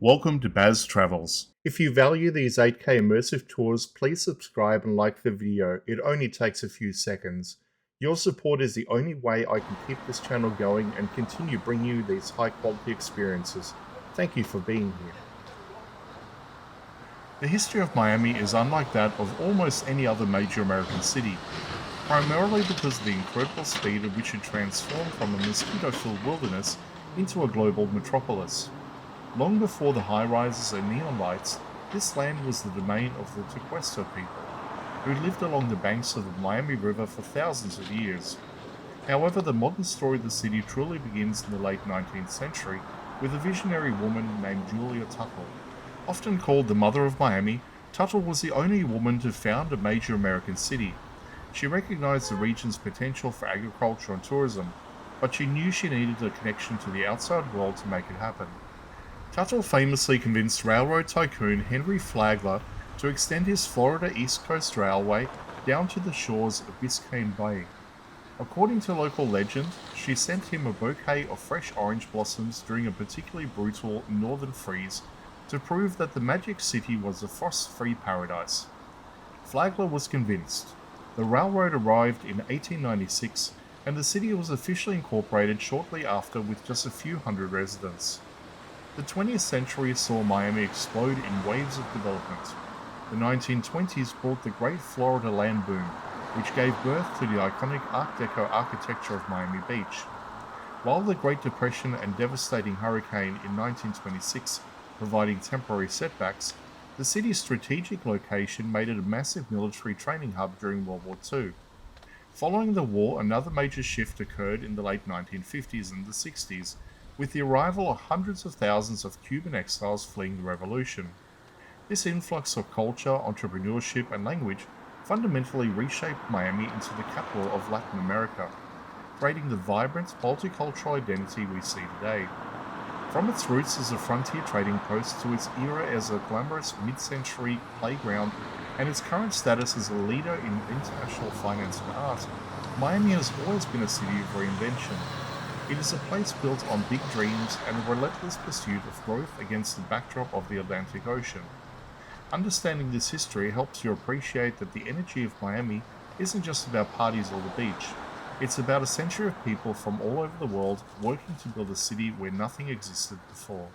Welcome to Baz Travels. If you value these 8K immersive tours, please subscribe and like the video. It only takes a few seconds. Your support is the only way I can keep this channel going and continue bringing you these high quality experiences. Thank you for being here. The history of Miami is unlike that of almost any other major American city, primarily because of the incredible speed at which it transformed from a mosquito-filled wilderness into a global metropolis. Long before the high-rises and neon lights, this land was the domain of the Tequesta people, who lived along the banks of the Miami River for thousands of years. However, the modern story of the city truly begins in the late 19th century with a visionary woman named Julia Tuttle. Often called the Mother of Miami, Tuttle was the only woman to found a major American city. She recognized the region's potential for agriculture and tourism, but she knew she needed a connection to the outside world to make it happen. Tuttle famously convinced railroad tycoon Henry Flagler to extend his Florida East Coast Railway down to the shores of Biscayne Bay. According to local legend, she sent him a bouquet of fresh orange blossoms during a particularly brutal northern freeze to prove that the magic city was a frost-free paradise. Flagler was convinced. The railroad arrived in 1896, and the city was officially incorporated shortly after with just a few hundred residents. The 20th century saw Miami explode in waves of development. The 1920s brought the Great Florida Land Boom, which gave birth to the iconic Art Deco architecture of Miami Beach. While the Great Depression and devastating hurricane in 1926 providing temporary setbacks, the city's strategic location made it a massive military training hub during World War II. Following the war, another major shift occurred in the late 1950s and the 60s, with the arrival of hundreds of thousands of Cuban exiles fleeing the revolution. This influx of culture, entrepreneurship, and language fundamentally reshaped Miami into the capital of Latin America, creating the vibrant, multicultural identity we see today. From its roots as a frontier trading post to its era as a glamorous mid-century playground and its current status as a leader in international finance and art, Miami has always been a city of reinvention. It is a place built on big dreams and a relentless pursuit of growth against the backdrop of the Atlantic Ocean. Understanding this history helps you appreciate that the energy of Miami isn't just about parties or the beach. It's about a century of people from all over the world working to build a city where nothing existed before.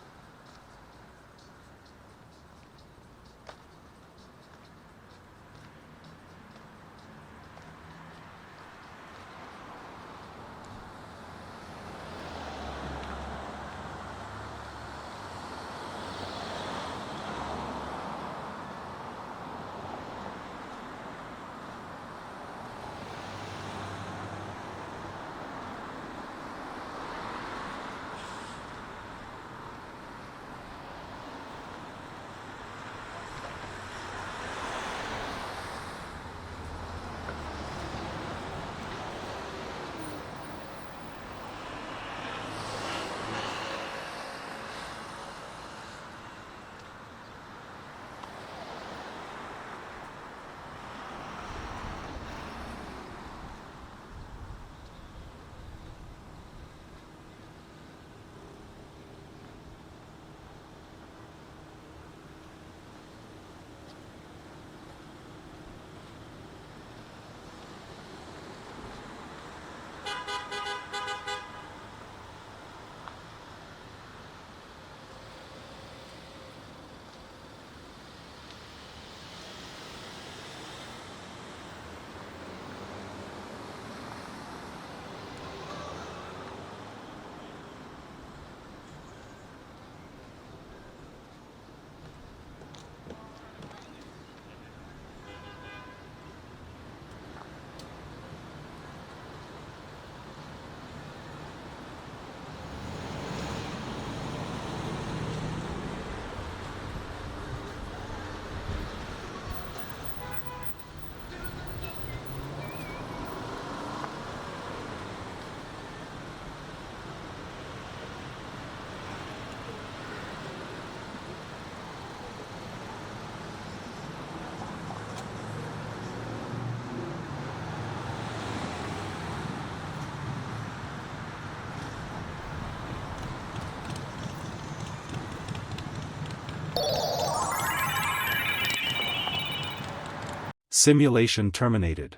Simulation terminated.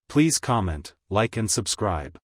Please comment, like and subscribe.